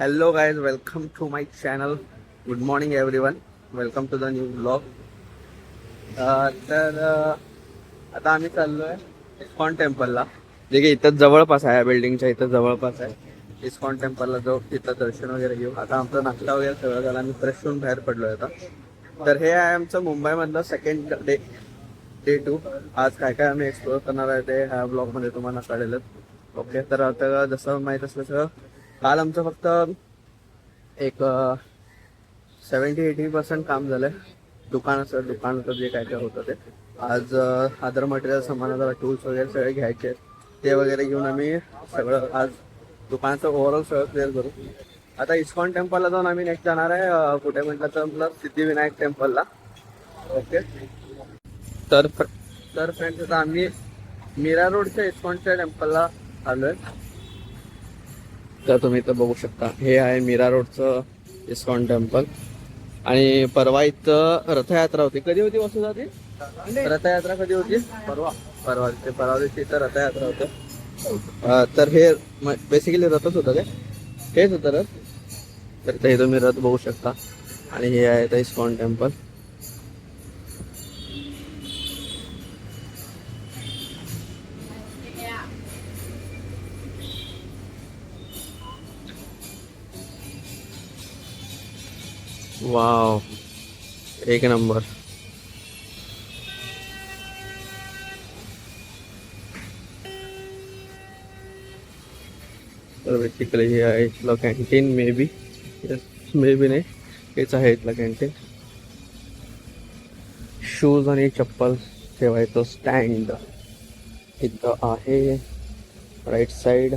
Hello guys, welcome to my channel. Good morning everyone. Welcome to the new vlog. आता आम्ही चाललोय ISKCON टेम्पलला, जे की इथं जवळपास आहे, बिल्डिंगच्या इथं जवळपास आहे. इस्कॉन टेम्पलला जाऊ, तिथं दर्शन वगैरे घेऊ. आता आमचा नाश्ता वगैरे सगळं झाला, आम्ही फ्रेश होऊन बाहेर पडलोय आता. तर हे आहे आमचं मुंबईमधलं सेकंड डे 2. आज काय काय आम्ही एक्सप्लोअर करणार आहे ते ह्या ब्लॉगमध्ये तुम्हाला कळेलच. ओके, तर आता जसं माहीत असलं सगळं, काल आमचं फक्त एक 70-80% काम झालंय. दुकानाचं जे काय काय होतं ते. आज अदर मटेरियल सामान, जरा टूल्स वगैरे सगळे घ्यायचे, ते वगैरे घेऊन आम्ही सगळं आज दुकानाचं ओव्हरऑल सगळं क्लिअर करू. आता इस्कॉन टेम्पलला जाऊन आम्ही नेक्स्ट जाणार आहे, कुठे म्हटलं तर आपलं सिद्धिविनायक टेम्पलला. ओके, तर फ्रेंड्स आता आम्ही मीरा रोडच्या इस्कॉनच्या टेम्पलला आलोय. तर तुम्ही इथं बघू शकता, हे आहे मीरा रोडचं इस्कॉन टेम्पल. आणि परवा इथं रथयात्रा होती. कधी होती वसुधा ती रथयात्रा? कधी होती? परवा दिवशी इथं रथयात्रा होतं. तर हे बेसिकली रथच होतं, काय हेच होतं रथ. तर ते तुम्ही रथ बघू शकता. आणि हे आहे ते इस्कॉन टेम्पल. वाव, एक नंबर. तर बेसिकली हे आहे इथलं कॅन्टीन. मे बी नाही, हेच आहे इथलं कॅन्टीन. शूज आणि चप्पल ठेवायचं स्टँड इथं आहे, राईट साइड.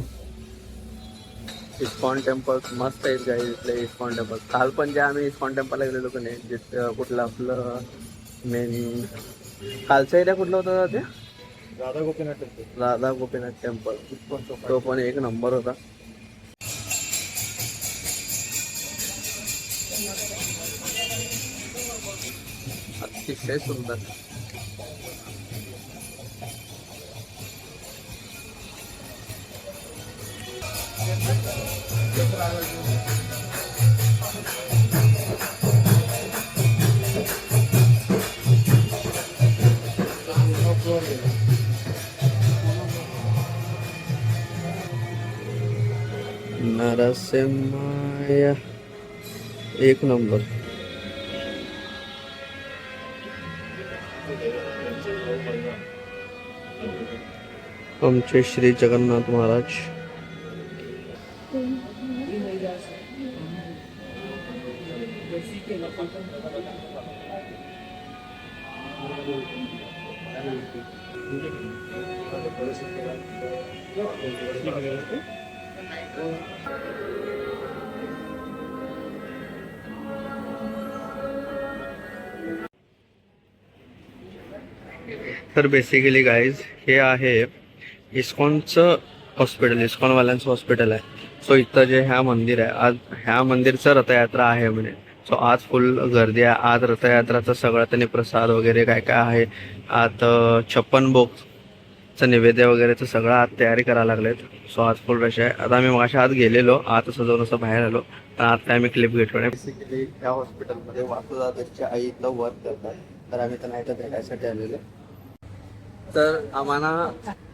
इस्कॉन टेम्पल मस्त आहेत गाईज इथले इस्कॉन टेम्पल. काल पण जे आम्ही इस्कॉन टेम्पलला गेलेलो की नाही, जिथं कुठलं आपलं मेन कालच्या एरिया कुठलं होतं ते? राधा गोपीनाथ टेम्पल. तो पण एक नंबर होता. अतिशय सुंदर. नरसिंहाय एक नंबर. आमचे श्री जगन्नाथ महाराज. तर बेसिकली गाईज हे आहे इस्कॉनचं हॉस्पिटल, इस्कॉनवाल्यांचं हॉस्पिटल आहे. सो इथं जे ह्या मंदिर आहे, आज ह्या मंदिरचं रथयात्रा आहे म्हणे. सो आज फुल गर्दी आहे. आज रथयात्राचं सगळं त्यांनी प्रसाद वगैरे काय काय आहे, आता 56 भोगचं निवेद्य वगैरेचं सगळं आज तयारी करायला लागलेत. सो आज फुल रश आहे. आता आम्ही मगाशी आत गेलेलो, आता सजवून असं बाहेर आलो, पण आता काय आम्ही क्लिप घेतलो नाही. बेसिकली ह्या हॉस्पिटलमध्ये वासुदादाची आई इथं वर्क करतात, तर आम्ही त्यांना इथं भेटायसाठी आलेलो. तर आम्हाला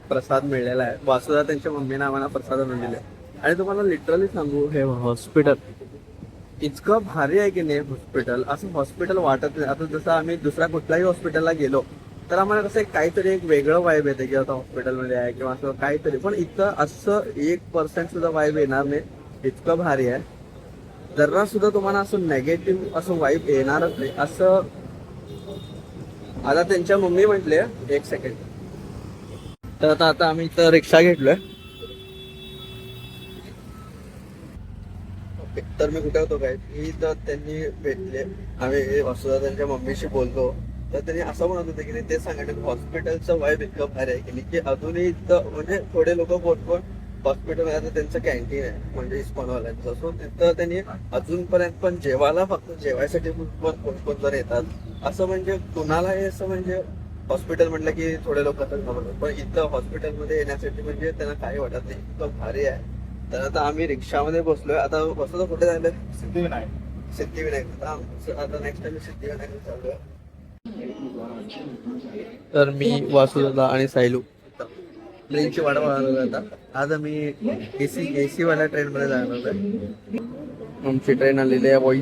प्रसाद मिळलेला आहे. वासुदा त्यांच्या मम्मीने आम्हाला प्रसाद आणून दिले. आणि तुम्हाला लिटरली सांगू, हे हॉस्पिटल इतकं भारी आहे की नाही. हॉस्पिटल असं हॉस्पिटल वाटत नाही. आता जसं आम्ही दुसऱ्या कुठल्याही हॉस्पिटलला गेलो तर आम्हाला कसं काहीतरी एक वेगळं वाईब येते की आता हॉस्पिटलमध्ये आहे किंवा असं काहीतरी. पण इथं असं 1% सुद्धा वाईब येणार नाही. इतकं भारी आहे. जरा सुद्धा तुम्हाला असं नेगेटिव्ह असं वाईब येणारच नाही. असं आता त्यांच्या मम्मी म्हटले, एक सेकंड. तर आता आम्ही इथं रिक्षा घेतलोय. ओके, तर मी कुठे होतो काय, मी तर त्यांनी भेटले. आम्ही वसुधा त्यांच्या मम्मीशी बोलतो, तर त्यांनी असं म्हणत होते की ते सांगितलं हॉस्पिटलचं वाईब इतकं भारी आहे की की अजूनही इथं म्हणजे थोडे लोक कोण हॉस्पिटल आता त्यांचं कॅन्टीन आहे म्हणजे इस्कॉनवाल्यांचं. सो तिथं त्यांनी अजूनपर्यंत पण जेवायला फक्त जेवायसाठी कोण जर येतात. असं म्हणजे कुणालाही असं म्हणजे हॉस्पिटल म्हटलं की थोडे लोक असतात, पण इथं हॉस्पिटलमध्ये येण्यासाठी म्हणजे त्यांना काही वाटत नाही. इतकं भारी आहे. तर आता आम्ही रिक्षामध्ये बसलोय. आता बसलो कुठे जायला? सिद्धिविनायक. सिद्धिविनायक. आता नेक्स्ट टाइम सिद्धिविनायक चाललोय. तर मी वासुदादा आणि सायलू ट्रेनची वाट बघायला आता. आज आम्ही एसी वाल्या ट्रेन मध्ये जाणार आहे. आमची ट्रेन आलेली आहे बॉई.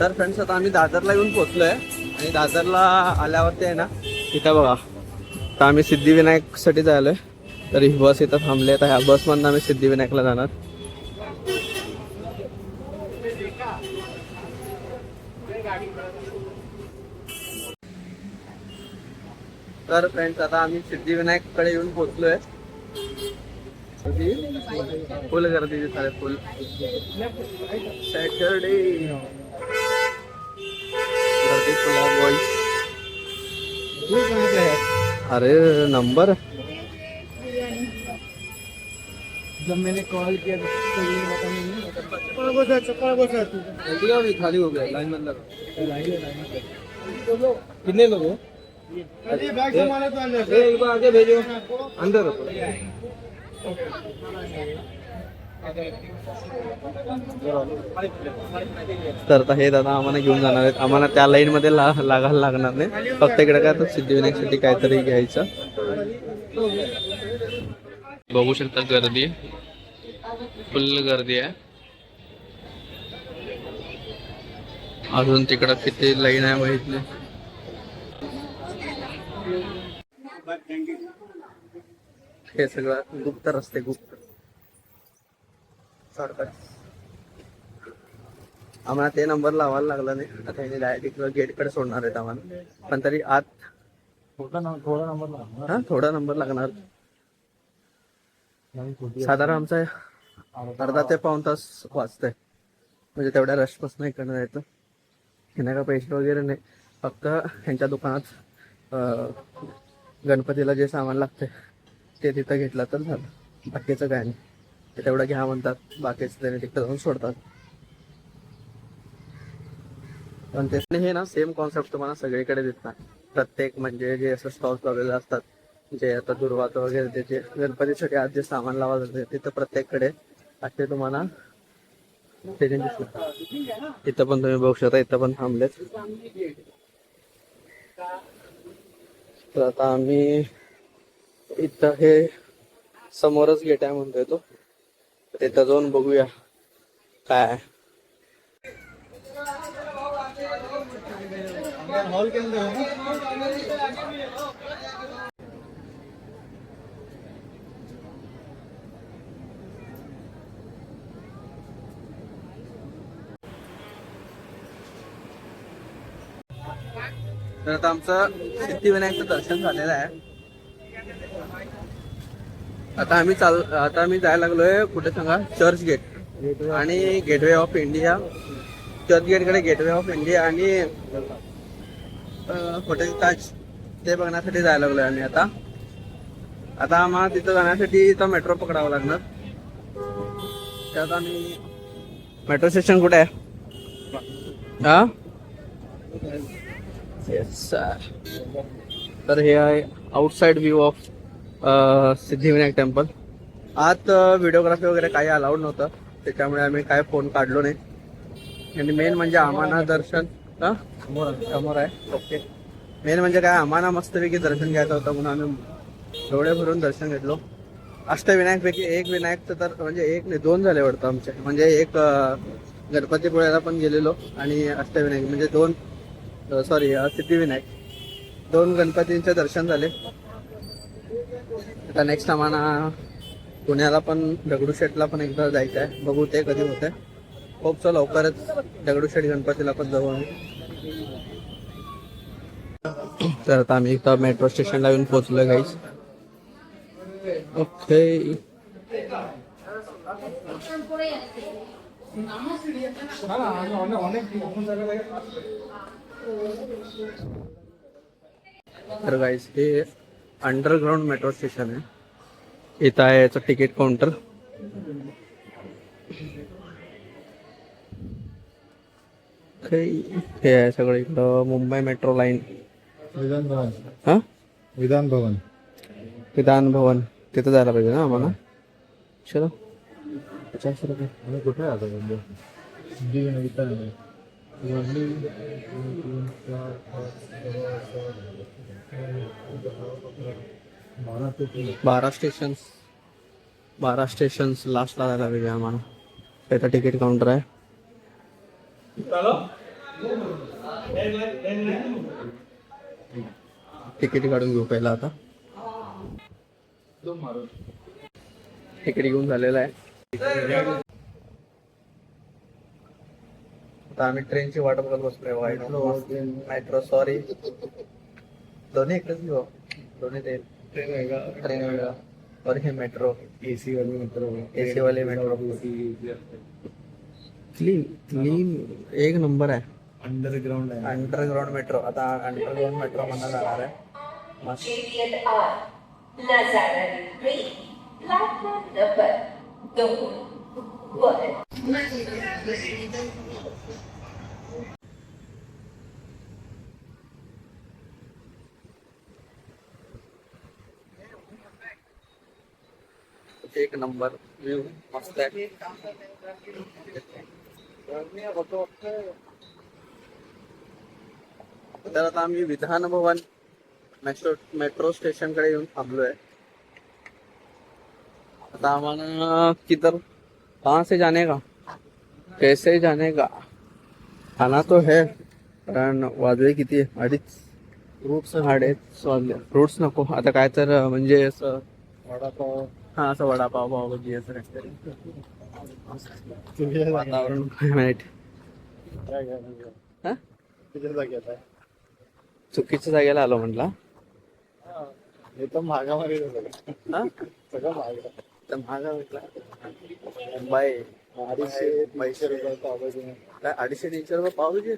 तर फ्रेंड्स आता आम्ही दादरला येऊन पोहोचलोय आणि दादरला आल्यावरती आहे ना इथं बघा. तर आम्ही सिद्धिविनायक साठी जायलोय. तर ही बस इथं थांबली. तर ह्या बसमधनं आम्ही सिद्धिविनायकला जाणार. तर फ्रेंड्स आता आम्ही सिद्धिविनायक कडे येऊन पोहोचलोय. फुल गर्दी दिसत फुल. सॅटरडे गर्दी फुल आहे बॉईज. अरे नंबर जब मैंने कॉल किया खाली हो गया लाइन में कितने लोग हो? इनको आगे भेजो अंदर. तर आता हे दादा आम्हाला घेऊन जाणार आहेत. आम्हाला त्या लाईन मध्ये लागायला लागणार नाही. फक्त इकडे काय तर सिद्धिविनायक साठी काहीतरी घ्यायचं. बघू शकता गर्दी फुल गर्दी आहे. अजून तिकडं किती लाईन आहे माहित नाही. हे सगळं गुप्त रस्ते गुप्त शॉर्टकट. आम्हाला ते नंबर लावायला लागला नाही. आता हे डायरेक्ट गेट कडे सोडणार आहेत आम्हाला. पण तरी आत थोड़ा नंबर लागणार. हा थोडा नंबर लागणार. साधारण आमचा अर्धा ते पाऊण तास वाजतंय. म्हणजे तेवढ्या रशपासून इकडनं जायचं. ह्यांना का पैसे वगैरे नाही. फक्त ह्यांच्या दुकानात गणपतीला जे सामान लागते ते तिथं घेतलं तर झालं. बाकीचं काय नाही. ते तेवढं घ्या म्हणतात. बाकीचं त्याने तिकडे जाऊन सोडतात. पण ते हे ना सेम कॉन्सेप्ट तुम्हाला सगळीकडे दिसणार. प्रत्येक म्हणजे जे असं स्टॉल्स लावलेले असतात जे आता दुर्वात वगैरे त्याचे गणपतीसाठी आज जे सामान लावलं जाते तिथं प्रत्येककडे असे तुम्हाला त्याचे दिसतात. इथं पण तुम्ही बघू शकता. इथं पण थांबलेत. तर आता आम्ही इथं हे समोरच गेट आहे म्हणतोय तो. तिथं जाऊन बघूया काय आहे. हॉल के अंदर है. तर आता आमचं सिद्धिविनायकचं दर्शन झालेलं आहे. आता आम्ही जायला लागलोय कुठे सांगा. चर्च गेट आणि Gateway of India. Churchgate कडे गेटवे ऑफ इंडिया आणि हॉटेल ताज ते बघण्यासाठी जायला लागलोय आम्ही. आता आम्हाला तिथं जाण्यासाठी इथं मेट्रो पकडावं लागणार. त्यात आम्ही मेट्रो स्टेशन कुठे आहे हा. Yes sir. तर हे आहे outside view of Siddhivinayak temple. आत व्हिडिओग्राफी वगैरे काही अलाउड नव्हतं. त्याच्यामुळे आम्ही काय फोन काढलो नाही. आणि मेन म्हणजे आम्हाला दर्शन समोर आहे. ओके. मेन म्हणजे काय आम्हाला मस्तपैकी दर्शन घ्यायचं होतं म्हणून आम्ही डोळे भरून दर्शन घेतलो. अष्टविनायक पैकी एक विनायकचं तर म्हणजे एक नाही 2 झाले वाटतं आमचे. म्हणजे एक गणपतीपुळ्याला पण गेलेलो आणि अष्टविनायक म्हणजे 2 सिद्धिविनायक 2 गणपतींचे दर्शन झाले. आता नेक्स्ट आम्हाला पुण्याला पण दगडूशेठला पण एकदा जायचं आहे. बघू ते कधी होतंय. खूप लवकरच दगडूशेठ गणपतीला पण जाऊ आम्ही. तर आता आम्ही इथं मेट्रो स्टेशनला येऊन पोहोचलो गाईस. ओके. तर गाईस हे अंडरग्राउंड मेट्रो स्टेशन आहे. इथं आहे याचं तिकीट काउंटर. हे आहे सगळं इकडं मुंबई मेट्रो लाईन. विधान भवन. हा, विधान भवन. विधान भवन तिथं जायला पाहिजे ना आम्हाला. चलो 50 रुपये. आम्ही कुठे आता म्हणजे बारा स्टेशन्स लास्टला जायला पाहिजे आम्हाला. त्याचा तिकीट काउंटर आहे. तिकीट काढून घेऊ पहिला आता. तिकीट घेऊन झालेलं आहे. आता आम्ही ट्रेनची वाट बघत बसलोय. मेट्रो सॉरी दोन्ही एकच घेऊ. दोन्ही ट्रेन वेगळा और हे मेट्रो एसी वाली मेट्रो. एसी वाले मेट्रो क्लीन एक नंबर आहे. अंडरग्राउंड आहे. Underground metro. आता अंडरग्राउंड मेट्रो म्हणा जाणार आहे. मस्त. एक नंबर व्यू मस्त आहे. तर आता आम्ही विधान भवन मेट्रो स्टेशन कडे येऊन थांबलोय. आता आम्हाला किधर कहाँ से जाने का कैसे जाने का खाना तो है. कारण वाजले किती आहे? 2:30. 2:30 वाजले. फ्रुट्स नको आता काय तर म्हणजे असं वडापाव. हा असं वडापाव पावभाजी असं काहीतरी. वातावरण माहिती. हा चुकीच्या जागेला आलो म्हटला. हे तर महागामध्ये हा सगळं महाग. तर महागा म्हटला. मुंबई 250 रुपये पावभाजी. काय 250-300 रुपये पावभाजी.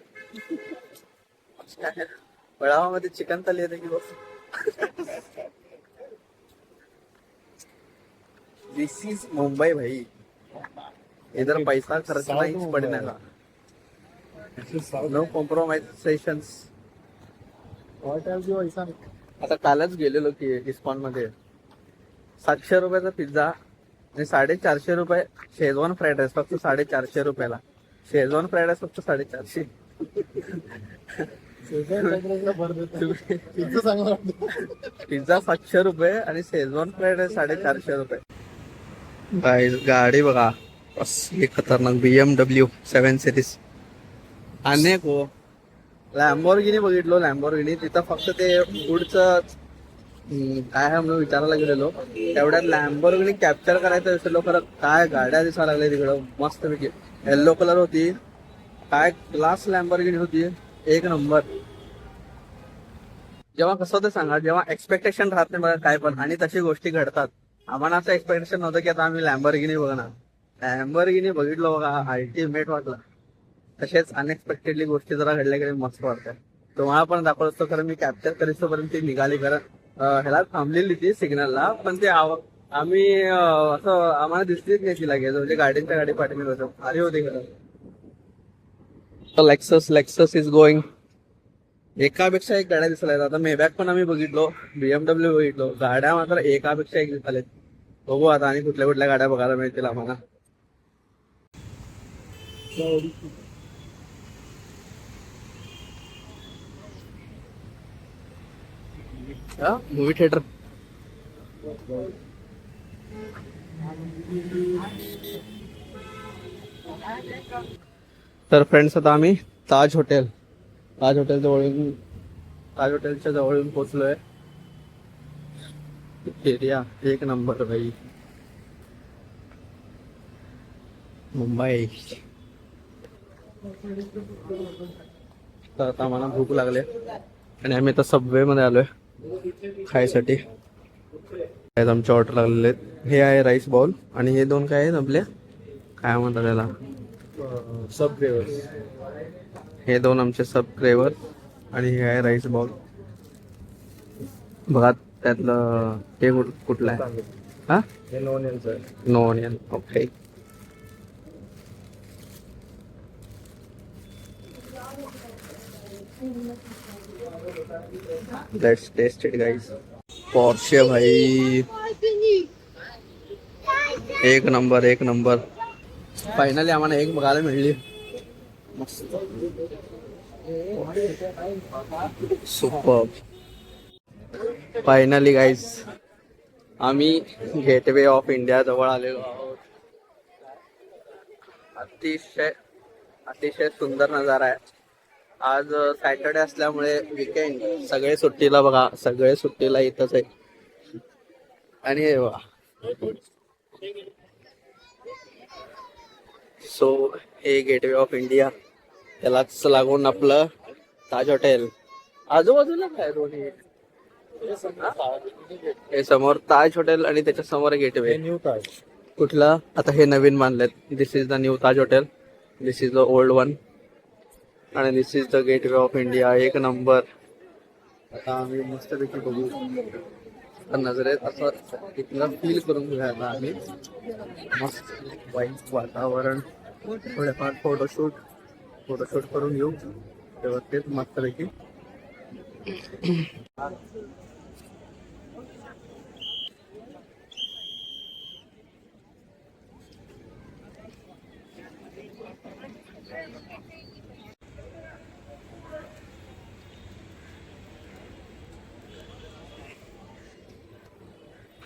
वडापावमध्ये चिकन थाली येते की बस. दिस इज मुंबई भाई. इधर पैसा खर्च नहीं पड़ने का. नो कॉम्प्रोमाइजेशन्स. आता कालच गेलेलो की इस्कॉन मध्ये 700 रुपयाचा पिझ्झा आणि 450 रुपये शेजवान फ्राईड राईस. फक्त 450 रुपयाला शेजवान फ्राईड राईस फक्त 450. पिझ्झा 700 रुपये आणि शेजवान फ्राईड राईस 450 रुपये. गाडी बघा कसली खतरनाक. BMW 7 series. अनेक हो लॅम्बोर्गिनी बघितलो. लॅम्बोर्गिनी तिथं फक्त ते पुढचं काय आहे म्हणून विचारायला गेलेलो. तेवढ्यात लॅम्बोर्गिनी कॅप्चर करायचं विसरलो. खरं काय गाड्या दिसायला लागल्या तिकडं मस्त पैकी. येल्लो कलर होती. काय क्लास लॅम्बोर्गिनी होती. एक नंबर. जेव्हा कसं होतं सांगा, जेव्हा एक्सपेक्टेशन राहत नाही बघा काय पण आणि तशी गोष्टी घडतात. आम्हाला असं एक्सपेक्टेशन नव्हतं की आता आम्ही लॅम्बोर्गिनी बघणार. लॅम्बोर्गिनी बघितलो बघा. अल्टिमेट वाटला. तसेच अनएक्सपेक्टेडली गोष्टी जरा घडल्या की मस्त वाटतात. तुम्हाला पण दाखवत असतो. खरं मी कॅप्चर करीतोपर्यंत ती निघाली. कारण ह्याला थांबलेली ती सिग्नलला. पण ते आम्ही असं आम्हाला दिसलीच नाही ती लागेल. म्हणजे गाडीच्या गाडी पाठीमध्ये होतं. भारी होती खरं. Lexus is going. एकापेक्षा एक गाड्या दिसायला. आता मेबॅक पण आम्ही बघितलो. BMW बघितलो. गाड्या मात्र एकापेक्षा एक दिसायला. बघू आता आणि कुठल्या कुठल्या गाड्या बघायला मिळतील आम्हाला. Movie theatre. तर फ्रेंड्स आता आम्ही ताज हॉटेलच्या जवळून पोहोचलोय. एरिया एक नंबर भाई. मुंबई. तर आता आम्हाला भूक लागले आणि आम्ही आता सबवे मध्ये आलोय खायसाठी. आमच्या ऑर्डर लागलेले आहेत. हे आहे राईस बाउल आणि हे दोन काय आहेत आपले काय म्हणतात त्याला सब फ्लेवर. हे दोन आमचे सब फ्लेवर आणि हे आहे राईस बाउल. बघा त्यातलं हे कुठलं आहे. हा हे नॉन यांचं आहे. No onion. Okay let's taste it guys. Porsche भाई, एक नंबर एक नंबर. फायनली आम्हाला एक बघायला मिळली. मस्त, सुपर. फायनली गाईज आम्ही गेटवे ऑफ इंडिया जवळ आलेलो आहोत. अतिशय अतिशय सुंदर नजारा आहे. आज सॅटर्डे असल्यामुळे विकेंड, सगळे सुट्टीला बघा, सगळे सुट्टीला इथंच आहे. आणि हे बघा, सो हे गेटवे ऑफ इंडिया, त्यालाच लागून आपलं ताज हॉटेल. आजूबाजूला काय दोन्ही, हे समोर ताज हॉटेल आणि त्याच्या समोर गेटवे. न्यू ताज. कुठला? आता हे नवीन बांधलेत. This is the new Taj hotel, this is the old one, आणि this is the Gateway of India. एक नंबर. आता आम्ही मस्तपैकी बघू, नजरेत असं इथलं फील करून घ्यायला आम्ही. मस्त वाईट वातावरण, थोडेफार फोटोशूट करून घेऊ व्यवस्थित मस्तपैकी.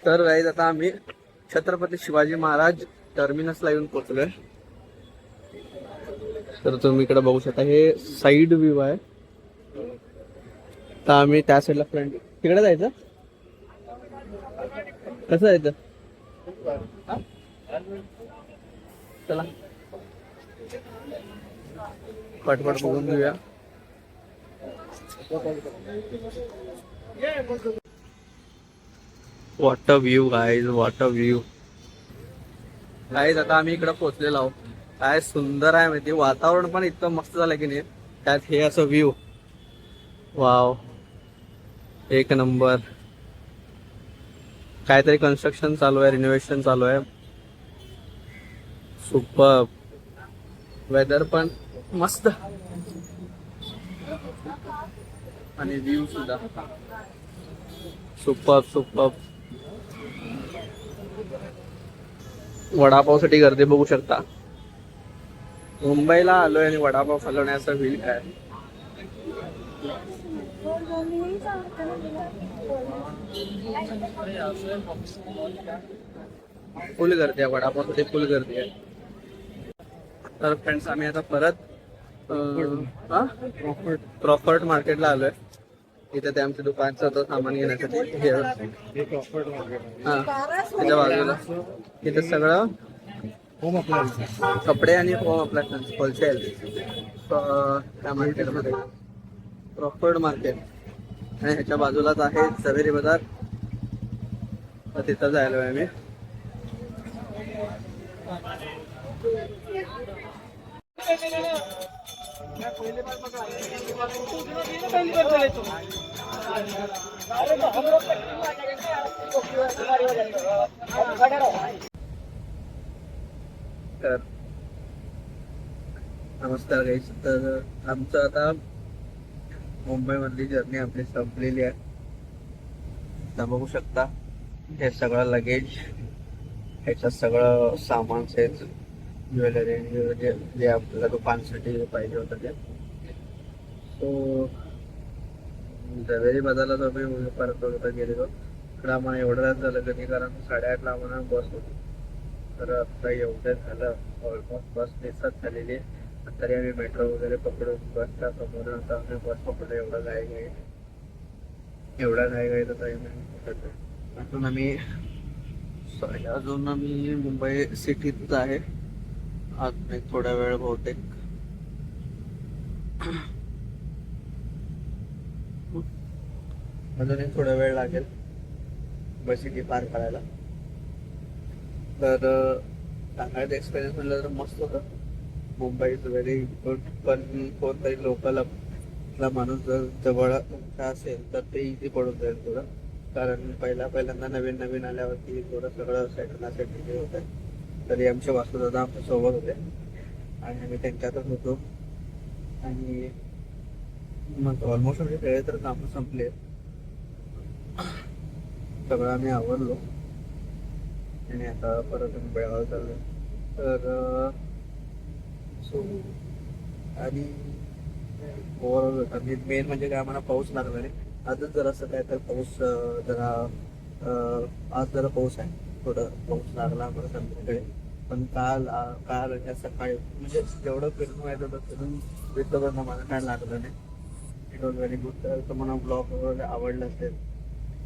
तर गाईज आता आम्ही छत्रपती शिवाजी महाराज टर्मिनसला येऊन पोहोचलोय. तर तुम्ही इकडे बघू शकता, हे साईड व्ह्यू आहे. तर आम्ही त्या साईडला फ्रंट, तिकडे जायचं. कसं जायचं? चला पटपट बघून घेऊया. What a view guys, what a view guys. आता आम्ही इकडे पोहोचलेलो आहोत. काय सुंदर आहे माहिती, वातावरण पण इतकं मस्त झालं की नाही, त्यात हे असं व्ह्यू. वाव, एक नंबर. काहीतरी कन्स्ट्रक्शन चालू आहे, रिनोव्हेशन चालू आहे. सुपर. वेदर पण मस्त आणि व्ह्यू सुद्धा सुपर सुपर. वडापावसाठी गर्दी बघू शकता. मुंबईला आलोय आणि वडापाव खाल्ल्याचा फील काय. फुल गर्दी आहे वडापावसाठी, फुल गर्दी आहे. तर फ्रेंड्स आम्ही आता परत क्रॉफर्ड मार्केटला आलोय. इथे ते आमच्या दुकानचं होतं सामान घेण्यासाठी. हा, त्याच्या बाजूला इथे सगळं होम अप्लायन्स, कपडे आणि होम अप्लायन्स होलसेल त्या मार्केटमध्ये, क्रॉफर्ड मार्केट. आणि ह्याच्या बाजूलाच आहे झवेरी बाजार. तर तिथं जायला आहे मी. तर नमस्कार गाईस. तर आमचं आता मुंबईमधली जर्नी आपली संपलेली आहे. तर बघू शकता हे सगळं लगेज, ह्याच्यात सगळं सामान, ज्वेलरी जे आपल्याला दुकानसाठी पाहिजे होतं ते. सो झवेरी बाजारला आम्ही परत गेलेलो. इकडं आम्हाला एवढं रात झालं कधी, कारण 8:30ला आम्हाला बस होती. तर आता एवढं झालं, ऑलमोस्ट बस दिसत झालेली आहे. तरी आम्ही मेट्रो वगैरे पकडून बसच्या समोर आता आम्ही बस पकडलो. एवढा घाई तर अजून आम्ही मुंबई सिटीत आहे. अजून एक थोडा वेळ बहुतेक अजून एक थोडा वेळ लागेल मुंबई सिटी पार करायला. तर सांगायचं एक्सपिरियन्स म्हटलं तर मस्त होतं. Mumbai is very good. पण कोणतरी लोकलला माणूस जर जवळ असेल तर ते इझी पडून जाईल थोडं. कारण पहिल्यांदा नवीन आल्यावरती थोडं सगळं सेटल होतं. तरी आमचे वासुदादा आमच्या सोबत होते आणि आम्ही त्यांच्यातच होतो. आणि मग ऑलमोस्ट म्हणजे सगळे तर कामं संपले. सगळं आम्ही आवरलो आणि आता परत आम्ही बेळगाव चाललो. तर सो आणि ओव्हरऑल होता मेन म्हणजे काय आम्हाला पाऊस लागला नाही. आजच जरा असं काय तर पाऊस जरा आज जरा पाऊस आहे. थोडं पाऊस लागला आम्हाला संध्याकाळी. पण काल आणि आज सकाळी म्हणजे जेवढं फिरणं व्हायचं होतं फिरून भेटलं मला काय लागलं नाही. It was very good. तर तुम्हाला ब्लॉग वगैरे आवडला असेल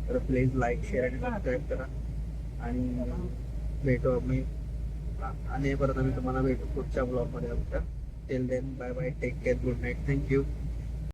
तर प्लीज लाईक शेअर आणि सबस्क्राईब करा. आणि भेटू आम्ही आणि परत आम्ही तुम्हाला भेटू पुढच्या ब्लॉगमध्ये आमच्या. Till then bye bye, take care, good night, thank you.